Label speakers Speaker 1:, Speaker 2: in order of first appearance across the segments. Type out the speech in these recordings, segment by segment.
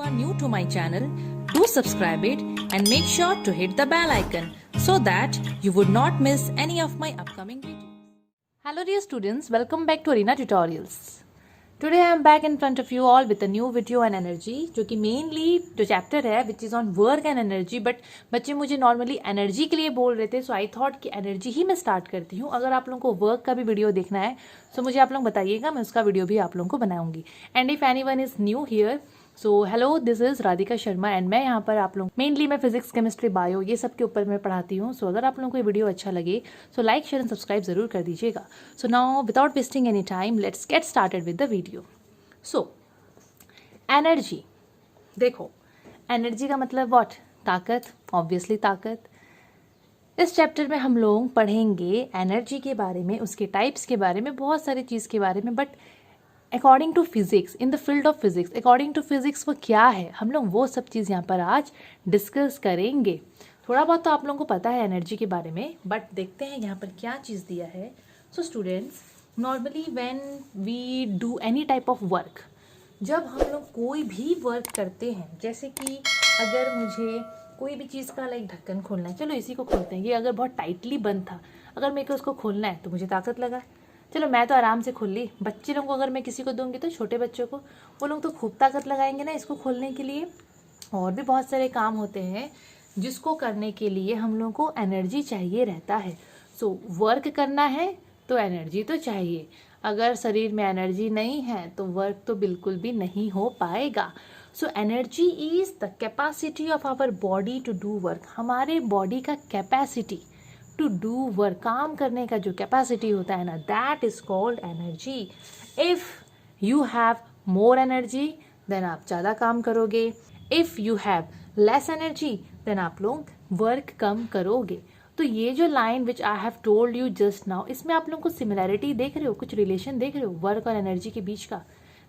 Speaker 1: are new to my channel, do subscribe it and make sure to hit the bell icon so that you would not miss any of my upcoming videos. Hello dear students, welcome back to Arena Tutorials. Today I am back in front of you all with a new video on energy, जो कि mainly जो chapter है which is on work and energy, but बच्चे मुझे normally energy के लिए बोल रहे थे, so I thought कि energy ही मैं start करती हूँ. अगर आप लोगों को work का भी वीडियो देखना है तो मुझे आप लोग बताइएगा, मैं उसका वीडियो भी आप लोगों को बनाऊंगी. And if anyone is new here, so hello, this is Radhika Sharma and मैं यहाँ पर आप लोग मेनली मैं फिजिक्स केमिस्ट्री बायो ये सब के ऊपर मैं पढ़ाती हूँ. सो अगर आप लोगों को ये वीडियो अच्छा लगे so like share and subscribe जरूर कर दीजिएगा. So now without wasting any time let's get started with the video. So energy, देखो एनर्जी का मतलब व्हाट? ताकत, ऑब्वियसली ताकत. इस चैप्टर में हम लोग पढ़ेंगे एनर्जी के बारे में, उसके टाइप्स के बारे में, बहुत सारी चीज़ के बारे में. But according to physics, in the field of physics, according to physics वो क्या है, हम लोग वो सब चीज़ यहाँ पर आज डिस्कस करेंगे. थोड़ा बहुत तो आप लोगों को पता है एनर्जी के बारे में, बट देखते हैं यहाँ पर क्या चीज़ दिया है. So students, normally when we do any type of work, जब हम लोग कोई भी वर्क करते हैं, जैसे कि अगर मुझे कोई भी चीज़ का लाइक ढक्कन खोलना है, चलो इसी को खोलते हैं. ये अगर बहुत टाइटली बंद था, अगर मेरे को उसको खोलना है तो मुझे ताकत लगा. चलो मैं तो आराम से खोल ली. बच्चे लोगों को अगर मैं किसी को दूंगी तो छोटे बच्चों को, वो लोग तो खूब ताकत लगाएंगे ना इसको खोलने के लिए. और भी बहुत सारे काम होते हैं जिसको करने के लिए हम लोगों को एनर्जी चाहिए रहता है. सो वर्क करना है तो एनर्जी तो चाहिए. अगर शरीर में एनर्जी नहीं है तो वर्क तो बिल्कुल भी नहीं हो पाएगा. So energy is the capacity of our body to do work. हमारे बॉडी का कैपेसिटी टू डू वर्क, काम करने का जो कैपेसिटी होता है ना, that is called energy. If you have more energy then आप ज़्यादा काम करोगे. If you have less energy then आप लोग वर्क कम करोगे. तो ये जो line which I have told you just now, इसमें आप लोग कुछ सिमिलैरिटी देख रहे हो, कुछ रिलेशन देख रहे हो वर्क और एनर्जी के बीच का.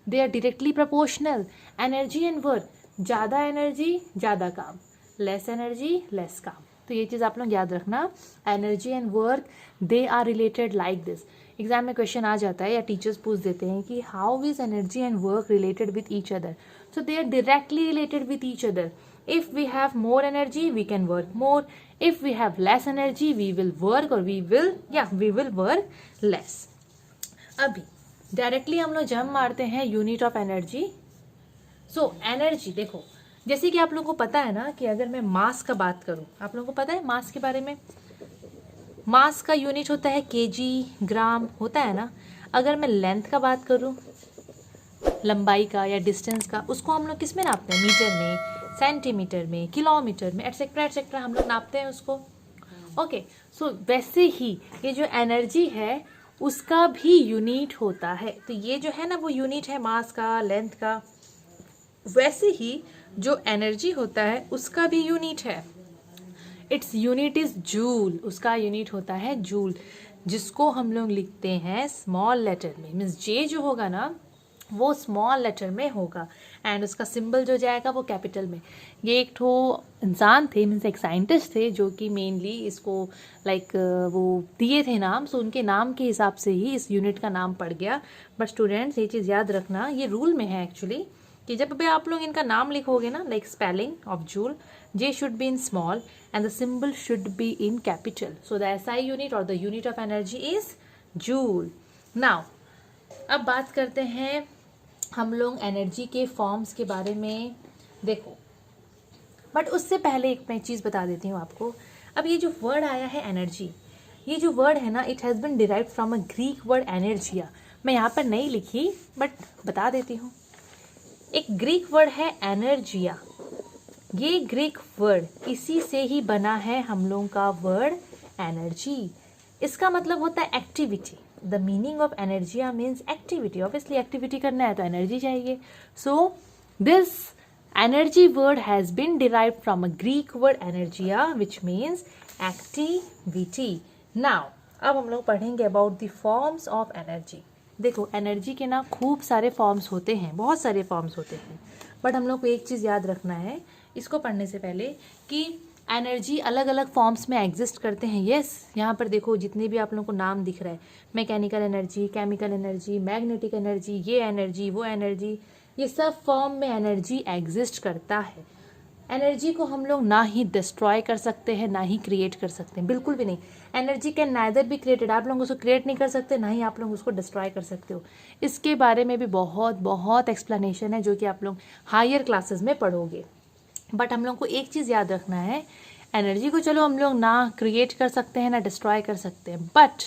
Speaker 1: They are directly proportional. Energy and work, ज़्यादा एनर्जी ज़्यादा काम, लेस एनर्जी लेस काम. तो ये चीज़ आप लोग याद रखना. Energy and work they are related like this. Exam में क्वेश्चन आ जाता है या टीचर्स पूछ देते हैं कि how is energy and work related with each other. So they are directly related with each other. If we have more energy we can work more. If we have less energy we will work और we will work less. अभी directly हम लोग जम मारते हैं unit of energy. So energy देखो, जैसे कि आप लोगों को पता है ना कि अगर मैं मास का बात करूं, आप लोगों को पता है मास के बारे में. मास का यूनिट होता है केजी, ग्राम होता है ना. अगर मैं लेंथ का बात करूं, लंबाई का या डिस्टेंस का, उसको हम लोग किस में नापते हैं? मीटर में, सेंटीमीटर में, किलोमीटर में, एटसेट्रा एटसेट्रा हम लोग नापते हैं उसको. ओके, सो वैसे ही ये जो एनर्जी है उसका भी यूनिट होता है. तो ये जो है ना वो यूनिट है मास का, लेंथ का. वैसे ही जो एनर्जी होता है उसका भी यूनिट है. Its unit is joule. उसका यूनिट होता है जूल, जिसको हम लोग लिखते हैं स्मॉल लेटर में. मीन्स जे जो होगा ना वो स्मॉल लेटर में होगा एंड उसका सिंबल जो जाएगा वो कैपिटल में. ये एक ठो इंसान थे, मीन्स एक साइंटिस्ट थे जो कि मेनली इसको लाइक वो दिए थे नाम. सो उनके नाम के हिसाब से ही इस यूनिट का नाम पड़ गया. बट स्टूडेंट्स ये चीज़ याद रखना, ये रूल में है एक्चुअली, कि जब भी आप लोग इनका नाम लिखोगे ना, like spelling of joule, J should be in small and the symbol should be in capital. So the SI unit और the unit of energy is joule. Now अब बात करते हैं हम लोग एनर्जी के फॉर्म्स के बारे में. देखो, बट उससे पहले एक मैं चीज़ बता देती हूँ आपको. अब ये जो वर्ड आया है एनर्जी, ये जो वर्ड है ना, it has been derived from a Greek word energia. मैं यहाँ पर नहीं लिखी बट बता देती हूँ. एक ग्रीक वर्ड है एनर्जिया. ये ग्रीक वर्ड, इसी से ही बना है हम लोगों का वर्ड एनर्जी. इसका मतलब होता है activity. The meaning of energia means activity. Obviously activity करना है तो एनर्जी चाहिए. So this energy word has been derived from a Greek word energia which means activity. Now अब हम लोग पढ़ेंगे about the forms of energy. देखो energy के ना खूब सारे फॉर्म्स होते हैं, बहुत सारे फॉर्म्स होते हैं. बट हम लोग को एक चीज़ याद रखना है इसको पढ़ने से पहले कि एनर्जी अलग अलग फॉर्म्स में एग्जिस्ट करते हैं. यस, यहाँ पर देखो जितने भी आप लोगों को नाम दिख रहा है, mechanical energy, chemical energy, magnetic energy, ये एनर्जी वो एनर्जी, ये सब फॉर्म में एनर्जी एग्जिस्ट करता है। एनर्जी को हम लोग ना ही डिस्ट्रॉय कर सकते हैं ना ही क्रिएट कर सकते हैं, बिल्कुल भी नहीं। Energy can neither be created, आप लोग उसको क्रिएट नहीं कर सकते ना ही आप लोग उसको डिस्ट्रॉय कर सकते हो। इसके बारे में भी बहुत बहुत एक्सप्लेनेशन है जो कि आप लोग हायर क्लासेस में पढ़ोगे। बट हम लोग को एक चीज़ याद रखना है, एनर्जी को चलो हम लोग ना क्रिएट कर सकते हैं ना डिस्ट्रॉय कर सकते हैं, but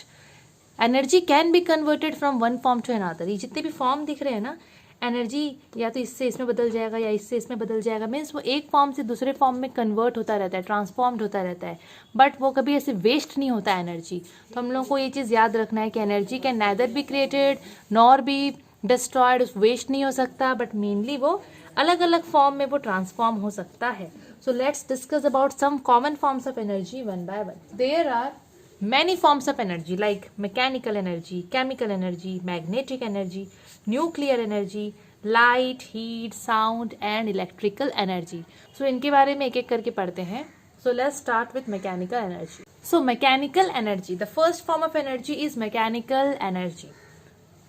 Speaker 1: energy can be converted from one form to another. ये जितने भी फॉर्म दिख रहे हैं ना, एनर्जी या तो इससे इसमें बदल जाएगा या इससे इसमें बदल जाएगा, मीन्स वो एक फॉर्म से दूसरे फॉर्म में कन्वर्ट होता रहता है, ट्रांसफॉर्म्ड होता रहता है, बट वो कभी ऐसे वेस्ट नहीं होता एनर्जी। तो हम लोग को ये चीज़ याद रखना है कि energy can neither be created nor be destroyed, waste नहीं हो सकता, बट मेनली वो अलग अलग फॉर्म में वो ट्रांसफॉर्म हो सकता है। So let's discuss about some common forms of energy one by one. There are many forms of energy like mechanical energy, chemical energy, magnetic energy, nuclear energy, light, heat, sound and electrical energy. So इनके बारे में एक एक करके पढ़ते हैं. So let's start with mechanical energy. So mechanical energy, the first form of energy is mechanical energy.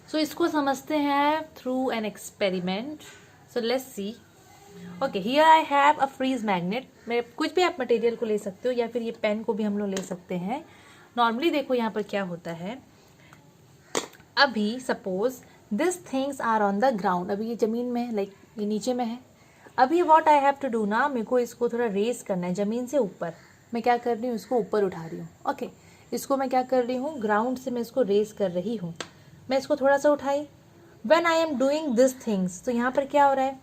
Speaker 1: So इसको समझते हैं through an experiment. So let's see. Okay, here I have a freeze magnet. मैं कुछ भी आप material को ले सकते हो या फिर ये पेन को भी हम लोग ले सकते हैं. नॉर्मली देखो यहाँ पर क्या होता है, अभी suppose this things are on the ground, अभी ये जमीन में है, लाइक ये नीचे में है. अभी what I have to do ना, मेरे को इसको थोड़ा रेस करना है जमीन से ऊपर. मैं क्या कर रही हूँ, इसको ऊपर उठा रही हूँ. ओके, इसको मैं क्या कर रही हूँ, ग्राउंड से मैं इसको रेस कर रही हूँ. मैं इसको थोड़ा सा उठाई. When I am doing this things, तो यहाँ पर क्या हो रहा है,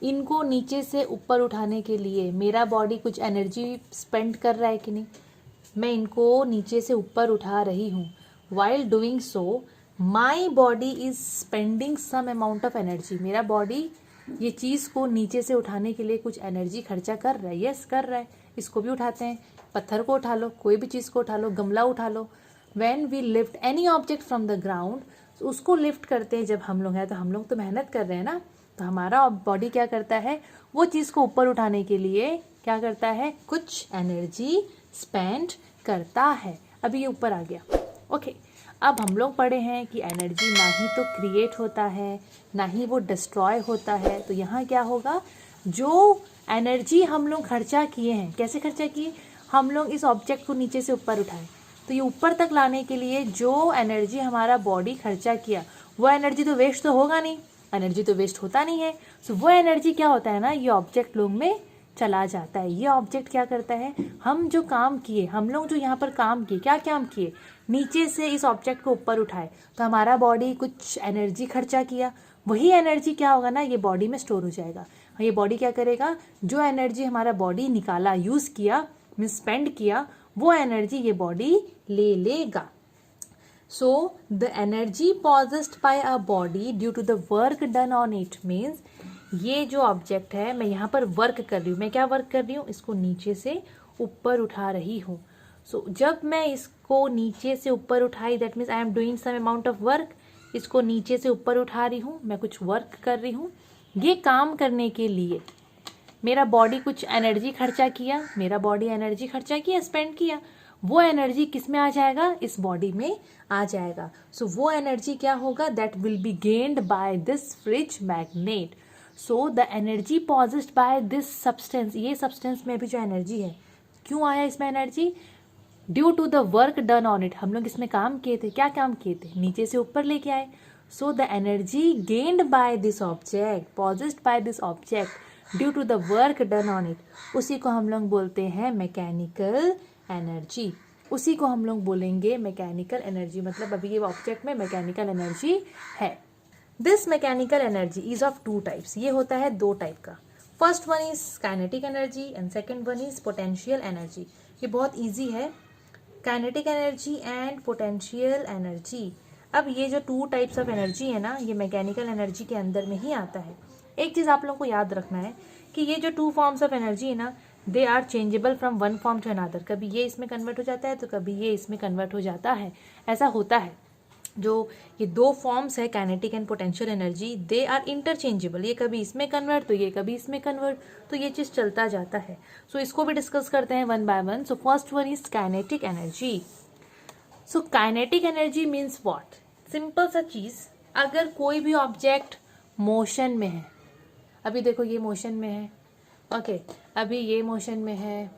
Speaker 1: इनको नीचे से ऊपर उठाने के लिए मेरा बॉडी कुछ एनर्जी स्पेंड कर रहा है कि नहीं. मैं इनको नीचे से ऊपर उठा रही हूँ. While doing so my body is spending some amount of energy. मेरा बॉडी ये चीज़ को नीचे से उठाने के लिए कुछ एनर्जी खर्चा कर रहा है. यस, कर रहा है. इसको भी उठाते हैं, पत्थर को उठा लो, कोई भी चीज़ को उठा लो, गमला उठा लो. When we lift any object from the ground, उसको लिफ्ट करते हैं जब हम लोग हैं, तो हम लोग तो मेहनत कर रहे हैं ना, तो हमारा बॉडी क्या करता है, वो चीज़ को ऊपर उठाने के लिए क्या करता है, कुछ एनर्जी स्पेंड करता है. अभी ये ऊपर आ गया. ओके, अब हम लोग पढ़े हैं कि एनर्जी ना ही तो क्रिएट होता है ना ही वो डिस्ट्रॉय होता है. तो यहाँ क्या होगा, जो एनर्जी हम लोग खर्चा किए हैं, कैसे खर्चा किए, हम लोग इस ऑब्जेक्ट को नीचे से ऊपर उठाए, तो ये ऊपर तक लाने के लिए जो एनर्जी हमारा बॉडी खर्चा किया, वो एनर्जी तो वेस्ट तो होगा नहीं, एनर्जी तो वेस्ट होता नहीं है. सो वो एनर्जी क्या होता है ना, ये ऑब्जेक्ट लोग में चला जाता है. ये ऑब्जेक्ट क्या करता है, हम जो काम किए, हम लोग जो यहाँ पर काम किए, क्या काम किए, नीचे से इस ऑब्जेक्ट को ऊपर उठाए, तो हमारा बॉडी कुछ एनर्जी खर्चा किया. वही एनर्जी क्या होगा ना, ये बॉडी में स्टोर हो जाएगा. ये बॉडी क्या करेगा, जो एनर्जी हमारा बॉडी निकाला, यूज़ किया, मीन स्पेंड किया, वो एनर्जी ये बॉडी ले लेगा. So the energy possessed by a body due to the work done on it, means ये जो ऑब्जेक्ट है, मैं यहाँ पर वर्क कर रही हूँ. मैं क्या वर्क कर रही हूँ, इसको नीचे से ऊपर उठा रही हूँ. सो जब मैं इसको नीचे से ऊपर उठाई, that means I am doing some amount of work. इसको नीचे से ऊपर उठा रही हूँ, मैं कुछ वर्क कर रही हूँ. ये काम करने के लिए मेरा बॉडी कुछ एनर्जी खर्चा किया, मेरा बॉडी एनर्जी खर्चा किया, स्पेंड किया. वो एनर्जी किस में आ जाएगा, इस बॉडी में आ जाएगा. सो वो एनर्जी क्या होगा, that will be gained by this fridge magnet. So the energy possessed by this substance, ये सब्सटेंस में भी जो एनर्जी है, क्यों आया इसमें energy, due to the work done on it. हम लोग इसमें काम किए थे, क्या काम किए थे, नीचे से ऊपर लेके आए. So the energy gained by this object, possessed by this object due to the work done on it, उसी को हम लोग बोलते हैं मैकेनिकल एनर्जी. उसी को हम लोग बोलेंगे मैकेनिकल एनर्जी. मतलब अभी ये ऑब्जेक्ट में मैकेनिकल एनर्जी है. This mechanical energy is of two types. ये होता है दो टाइप का. First one is kinetic energy and second one is potential energy. ये बहुत ईजी है, kinetic energy and potential energy. अब ये जो टू टाइप्स ऑफ एनर्जी है ना, ये मैकेनिकल एनर्जी के अंदर में ही आता है. एक चीज़ आप लोगों को याद रखना है कि ये जो टू फॉर्म्स ऑफ एनर्जी है ना, they are changeable from one form to another. कभी ये इसमें कन्वर्ट हो जाता है तो कभी ये इसमें कन्वर्ट हो जाता है. ऐसा होता है. जो ये दो फॉर्म्स है, kinetic and potential energy, they are interchangeable. ये कभी इसमें कन्वर्ट तो ये कभी इसमें कन्वर्ट, तो ये चीज़ चलता जाता है. सो इसको भी डिस्कस करते हैं one by one. So first one is kinetic energy. So kinetic energy means what, simple सा चीज़, अगर कोई भी ऑब्जेक्ट मोशन में है, अभी देखो ये मोशन में है, ओके, अभी ये मोशन में है,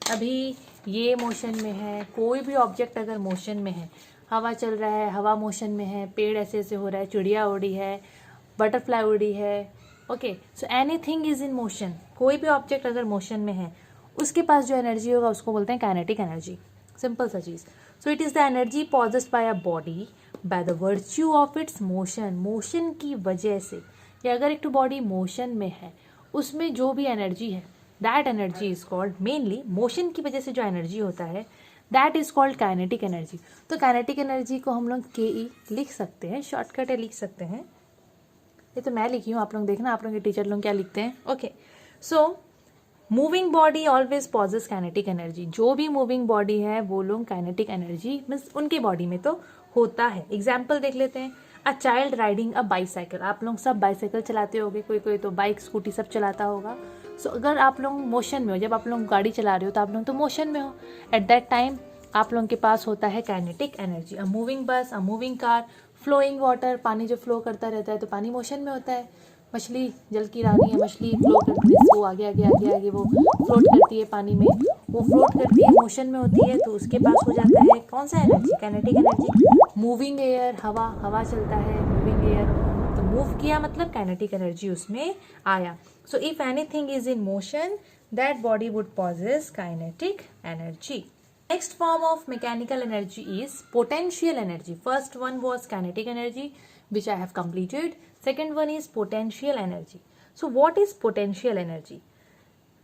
Speaker 1: अभी ये मोशन में है। कोई भी ऑब्जेक्ट अगर मोशन में है, हवा चल रहा है, हवा मोशन में है, पेड़ ऐसे ऐसे हो रहा है, चिड़िया उड़ी है, बटरफ्लाई उड़ी है, okay, so anything is in motion. कोई भी ऑब्जेक्ट अगर मोशन में है, उसके पास जो एनर्जी होगा उसको बोलते हैं काइनेटिक एनर्जी। सिंपल सा चीज़। So it is the energy possessed by a body by the virtue of its motion. Motion की वजह से, या अगर एक बॉडी मोशन में है, उसमें जो भी एनर्जी है, that energy is called, mainly motion की वजह से जो एनर्जी होता है, that is called kinetic energy. तो काइनेटिक एनर्जी को हम लोग KE लिख सकते हैं, शॉर्टकट है, लिख सकते हैं। ये तो मैं लिखी हूँ, आप लोग देखना आप लोग के टीचर लोग क्या लिखते हैं। Okay, so moving body always possess kinetic energy. जो भी मूविंग बॉडी है वो लोग काइनेटिक एनर्जी मीन्स उनके बॉडी में तो होता है। एग्जाम्पल देख लेते हैं। A child riding a bicycle. आप लोग सब बाईसाइकिल चलाते होगे, कोई कोई तो बाइक स्कूटी सब चलाता होगा। सो अगर आप लोग मोशन में हो, जब आप लोग गाड़ी चला रहे हो तो आप लोग तो मोशन में हो, एट दैट टाइम आप लोगों के पास होता है kinetic energy. A moving bus, a moving car, flowing water, पानी जो फ्लो करता रहता है तो पानी मोशन में होता है। मछली जल की रानी है, मछली फ्लो करती है, वो आगे आगे आगे आगे वो फ्लोट करती है पानी में, वो फ्लोट करती है, मोशन में होती है, तो उसके पास हो जाता है कौन सा energy, kinetic energy. Moving air, हवा, हवा चलता है, मूविंग एयर, तो मूव किया मतलब काइनेटिक एनर्जी उसमें आया। So if anything is in motion, that body would possess kinetic energy. Next form of mechanical energy is potential energy. First one was kinetic energy, which I have completed. Second one is potential energy. So what is potential energy?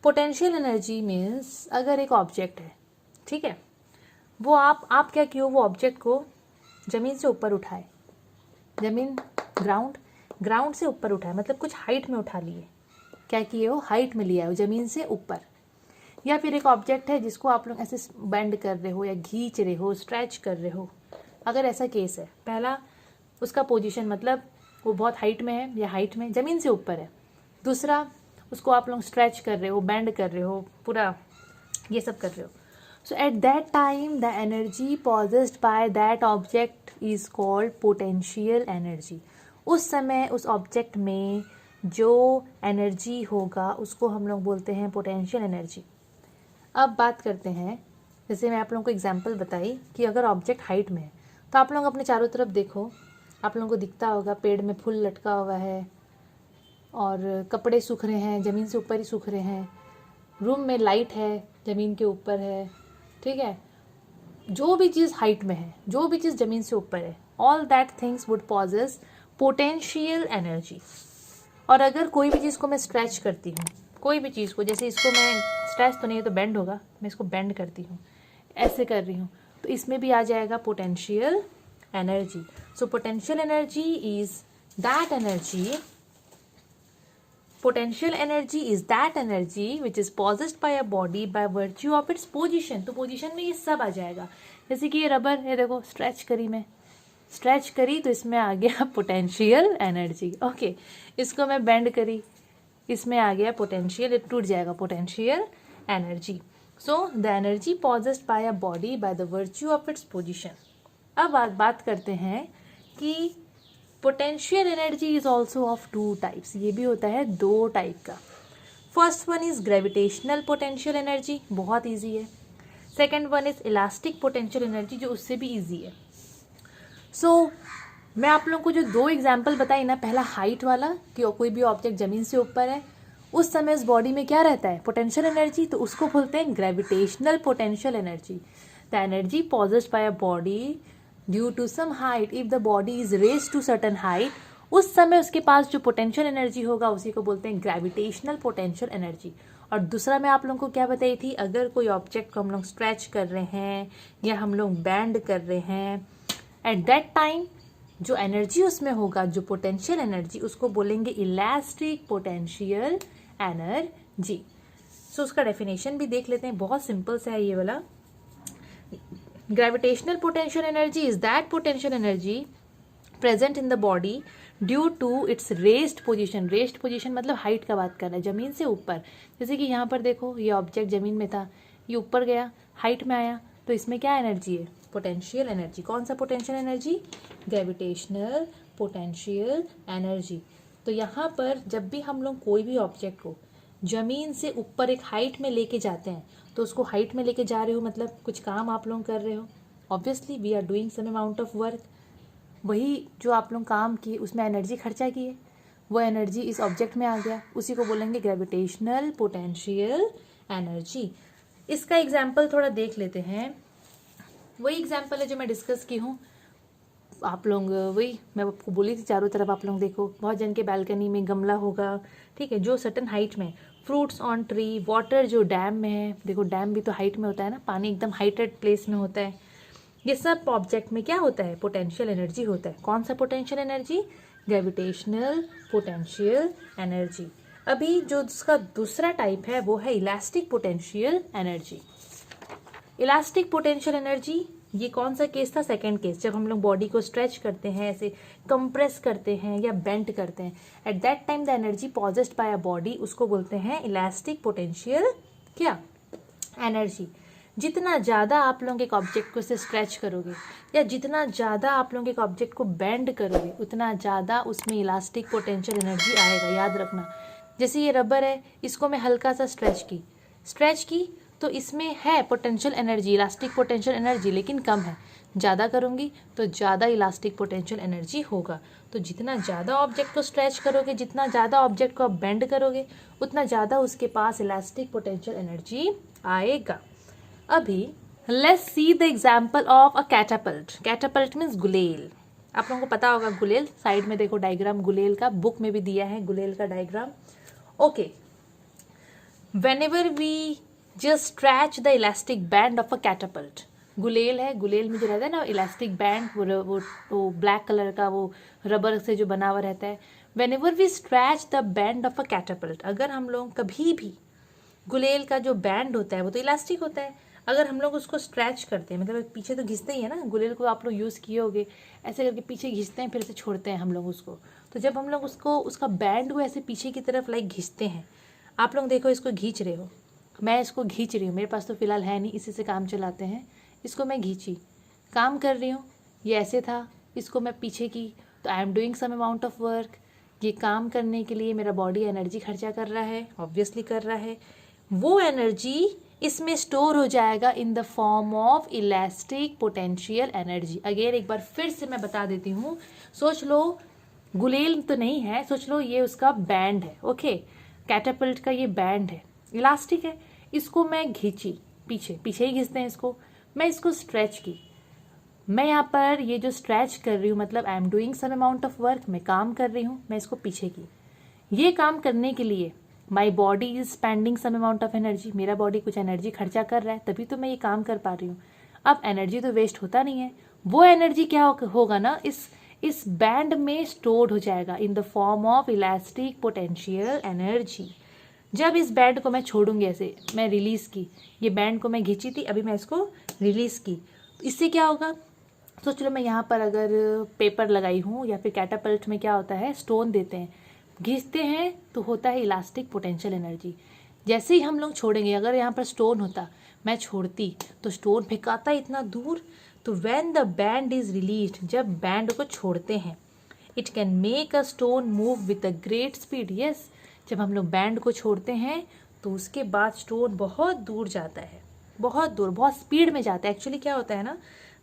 Speaker 1: Potential energy means अगर एक object है, ठीक है, वो आप क्या किए हो, वो ऑब्जेक्ट को जमीन से ऊपर उठाए, जमीन ग्राउंड से ऊपर उठाए, मतलब कुछ हाइट में उठा लिए। क्या किए हो, हाइट में लिया हो, जमीन से ऊपर। या फिर एक ऑब्जेक्ट है जिसको आप लोग ऐसे बेंड कर रहे हो या खींच रहे हो, स्ट्रेच कर रहे हो। अगर ऐसा केस है, पहला उसका पोजीशन मतलब वो बहुत हाइट में है या हाइट में ज़मीन से ऊपर है। दूसरा उसको आप लोग स्ट्रेच कर रहे हो, बेंड कर रहे हो, पूरा ये सब कर रहे हो। So at that time the energy possessed by that object is called potential energy. उस समय उस ऑब्जेक्ट में जो एनर्जी होगा उसको हम लोग बोलते हैं पोटेंशियल एनर्जी। अब बात करते हैं, जैसे मैं आप लोगों को एग्जांपल बताई कि अगर ऑब्जेक्ट हाइट में है तो आप लोग अपने चारों तरफ देखो, आप लोगों को दिखता होगा पेड़ में फूल लटका हुआ है और कपड़े सूख रहे हैं, ज़मीन से ऊपर ही सूख रहे हैं, रूम में लाइट है, ज़मीन के ऊपर है, ठीक है। जो भी चीज़ हाइट में है, जो भी चीज़ ज़मीन से ऊपर है, all that things would possess potential energy. और अगर कोई भी चीज़ को मैं स्ट्रेच करती हूँ, कोई भी चीज़ को, जैसे इसको मैं स्ट्रेच तो नहीं है तो बेंड होगा, मैं इसको बेंड करती हूँ, ऐसे कर रही हूँ, तो इसमें भी आ जाएगा potential energy. So potential energy is that energy, potential energy is that energy which is possessed by a body by virtue of its position. तो पोजिशन में ये सब आ जाएगा। जैसे कि ये रबर है, देखो स्ट्रेच करी मैं, स्ट्रेच करी तो इसमें आ गया पोटेंशियल एनर्जी। ओके, इसको मैं बेंड करी, इसमें आ गया पोटेंशियल, टूट जाएगा potential energy. So the energy possessed by a body by the virtue of its position. अब बात करते हैं कि potential energy is also of 2 types. ये भी होता है 2 टाइप का। First one is gravitational potential energy, बहुत ईजी है। Second one is elastic potential energy, जो उससे भी ईजी है। सो मैं आप लोगों को जो 2 एग्जाम्पल बताई ना, पहला हाइट वाला कि कोई भी ऑब्जेक्ट जमीन से ऊपर है, उस समय उस बॉडी में क्या रहता है, पोटेंशियल एनर्जी, तो उसको बोलते हैं gravitational potential energy. The energy possessed by a body due to some height, if the body is raised to certain height, उस समय उसके पास जो पोटेंशियल एनर्जी होगा उसी को बोलते हैं ग्रेविटेशनल पोटेंशियल एनर्जी। और दूसरा मैं आप लोगों को क्या बताई थी, अगर कोई ऑब्जेक्ट को हम लोग स्ट्रेच कर रहे हैं या हम लोग बेंड कर रहे हैं, एट दैट टाइम जो एनर्जी उसमें होगा, जो पोटेंशियल एनर्जी, उसको बोलेंगे इलास्टिक पोटेंशियल एनर्जी। सो उसका डेफिनेशन भी देख लेते हैं, बहुत सिंपल सा है ये वाला। Gravitational potential energy is that potential energy present in the body due to its raised position. Raised position मतलब हाइट का बात कर रहा है, जमीन से ऊपर। जैसे कि यहाँ पर देखो, ये ऑब्जेक्ट जमीन में था, ये ऊपर गया, हाइट में आया, तो इसमें क्या एनर्जी है, पोटेंशियल एनर्जी। कौन सा potential energy, gravitational potential energy. तो यहाँ पर जब भी हम लोग कोई भी ऑब्जेक्ट को ज़मीन से ऊपर एक हाइट में लेके जाते हैं, तो उसको हाइट में लेके जा रहे हो मतलब कुछ काम आप लोग कर रहे हो, obviously we are doing some amount of work. वही जो आप लोग काम किए उसमें एनर्जी खर्चा किए, वो एनर्जी इस ऑब्जेक्ट में आ गया, उसी को बोलेंगे ग्रेविटेशनल पोटेंशियल एनर्जी। इसका एग्जाम्पल थोड़ा देख लेते हैं। वही एग्जाम्पल है जो मैं डिस्कस की हूँ, आप लोग वही मैं आपको बोली थी, चारों तरफ आप लोग देखो, बहुत जन के बालकनी में गमला होगा, ठीक है, जो सर्टन हाइट में, फ्रूट्स ऑन ट्री, वाटर जो डैम में है, देखो डैम भी तो हाइट में होता है ना, पानी एकदम हाइटेड प्लेस में होता है। ये सब ऑब्जेक्ट में क्या होता है, पोटेंशियल एनर्जी होता है। कौन सा potential energy, gravitational potential energy. अभी जो उसका दूसरा टाइप है वो है elastic potential energy. Elastic potential energy, ये कौन सा केस था, सेकंड केस, जब हम लोग बॉडी को स्ट्रेच करते हैं, ऐसे कंप्रेस करते हैं या बेंड करते हैं, at that time the energy possessed by a body, उसको बोलते हैं इलास्टिक पोटेंशियल क्या, एनर्जी। जितना ज़्यादा आप लोग एक ऑब्जेक्ट को से स्ट्रेच करोगे या जितना ज़्यादा आप लोग एक ऑब्जेक्ट को बेंड करोगे, उतना ज़्यादा उसमें इलास्टिक पोटेंशियल एनर्जी आएगा, याद रखना। जैसे ये रबर है, इसको मैं हल्का सा स्ट्रेच की तो इसमें है potential energy, elastic potential energy, लेकिन कम है। ज़्यादा करूँगी तो ज़्यादा इलास्टिक पोटेंशियल एनर्जी होगा। तो जितना ज़्यादा ऑब्जेक्ट को स्ट्रेच करोगे, जितना ज़्यादा ऑब्जेक्ट को आप बेंड करोगे, उतना ज़्यादा उसके पास इलास्टिक पोटेंशियल एनर्जी आएगा। अभी let's see the example of a catapult. Catapult means गुलेल। आप लोगों को पता होगा गुलेल, साइड में देखो डायग्राम गुलेल का, बुक में भी दिया है गुलेल का diagram. Okay, whenever we just stretch the elastic band of a catapult, गुलेल है, गुलेल में जो रहता है ना इलास्टिक बैंड, वो ब्लैक कलर का वो रबर से जो बना हुआ रहता है। Whenever we stretch the band of a catapult, अगर हम लोग कभी भी गुलेल का जो बैंड होता है वो तो इलास्टिक होता है, अगर हम लोग उसको स्ट्रेच करते हैं, मतलब पीछे तो घिसते ही है ना, गुलेल को आप लोग यूज़ किए होगे, ऐसे करके पीछे घिसते हैं फिर से छोड़ते हैं हम लोग उसको। तो जब हम लोग उसको उसका बैंड को ऐसे पीछे की तरफ लाइक घिसते हैं, आप लोग देखो इसको खींच रहे हो, मैं इसको खींच रही हूँ, मेरे पास तो फिलहाल है नहीं, इसी से काम चलाते हैं, इसको मैं खींची, काम कर रही हूँ, ये ऐसे था, इसको मैं पीछे की, तो I am doing some amount of work. ये काम करने के लिए मेरा बॉडी एनर्जी खर्चा कर रहा है, ऑब्वियसली कर रहा है, वो एनर्जी इसमें स्टोर हो जाएगा in the form of elastic potential energy. Again एक बार फिर से मैं बता देती हूँ, सोच लो गुलेल तो नहीं है, सोच लो ये उसका बैंड है, ओके, कैटापल्ट का ये बैंड है, इलास्टिक है, इसको मैं खींची, पीछे ही खींचते हैं इसको, मैं इसको स्ट्रेच की, मैं यहाँ पर ये जो स्ट्रेच कर रही हूँ मतलब I am doing some amount of work, मैं काम कर रही हूँ, मैं इसको पीछे की, ये काम करने के लिए my body is spending some amount of energy, मेरा बॉडी कुछ एनर्जी खर्चा कर रहा है, तभी तो मैं ये काम कर पा रही हूँ। अब एनर्जी तो वेस्ट होता नहीं है, वो एनर्जी क्या होगा ना, इस बैंड में स्टोर्ड हो जाएगा in the form of elastic potential energy. जब इस बैंड को मैं छोड़ूंगी, ऐसे मैं रिलीज की, ये बैंड को मैं खींची थी, अभी मैं इसको रिलीज की, इससे क्या होगा, सोच लो मैं यहाँ पर अगर पेपर लगाई हूँ, या फिर कैटापल्ट में क्या होता है, स्टोन देते हैं, घिसते हैं तो होता है इलास्टिक पोटेंशियल एनर्जी। जैसे ही हम लोग छोड़ेंगे, अगर यहाँ पर स्टोन होता, मैं छोड़ती तो स्टोन फेंकाता इतना दूर, तो when the band is released, जब बैंड को छोड़ते हैं, it can make a stone move with a great speed. Yes, जब हम लोग बैंड को छोड़ते हैं तो उसके बाद स्टोन बहुत दूर जाता है, बहुत दूर, बहुत स्पीड में जाता है। एक्चुअली क्या होता है ना,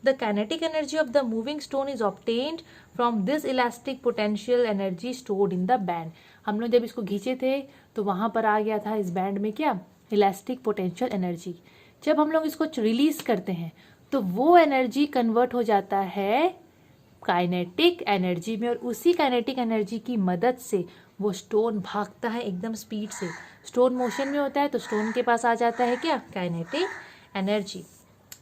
Speaker 1: the kinetic energy of the moving stone is obtained from this elastic potential energy stored in the band. हम लोग जब इसको खींचे थे तो वहाँ पर आ गया था इस बैंड में क्या, इलास्टिक पोटेंशियल एनर्जी। जब हम लोग इसको रिलीज करते हैं तो वो एनर्जी कन्वर्ट हो जाता है काइनेटिक एनर्जी में, और उसी काइनेटिक एनर्जी की मदद से वो स्टोन भागता है एकदम स्पीड से। स्टोन मोशन में होता है तो स्टोन के पास आ जाता है क्या, काइनेटिक एनर्जी।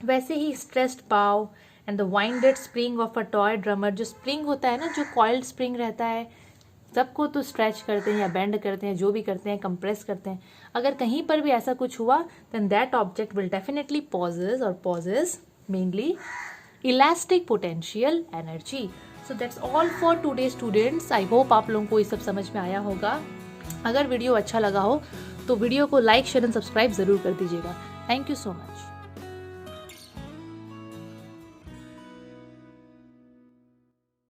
Speaker 1: वैसे ही stressed bow and the winded spring of a toy drummer, जो स्प्रिंग होता है ना, जो कॉइल्ड स्प्रिंग रहता है, सबको तो स्ट्रेच करते हैं या बेंड करते हैं, जो भी करते हैं, कंप्रेस करते हैं। अगर कहीं पर भी ऐसा कुछ हुआ, then that object will definitely possess mainly elastic potential energy. So that's all for today students. I hope आप लोगों को ये सब समझ में आया होगा। अगर वीडियो अच्छा लगा हो तो वीडियो को लाइक, शेयर एंड सब्सक्राइब जरूर कर दीजिएगा। Thank you so much.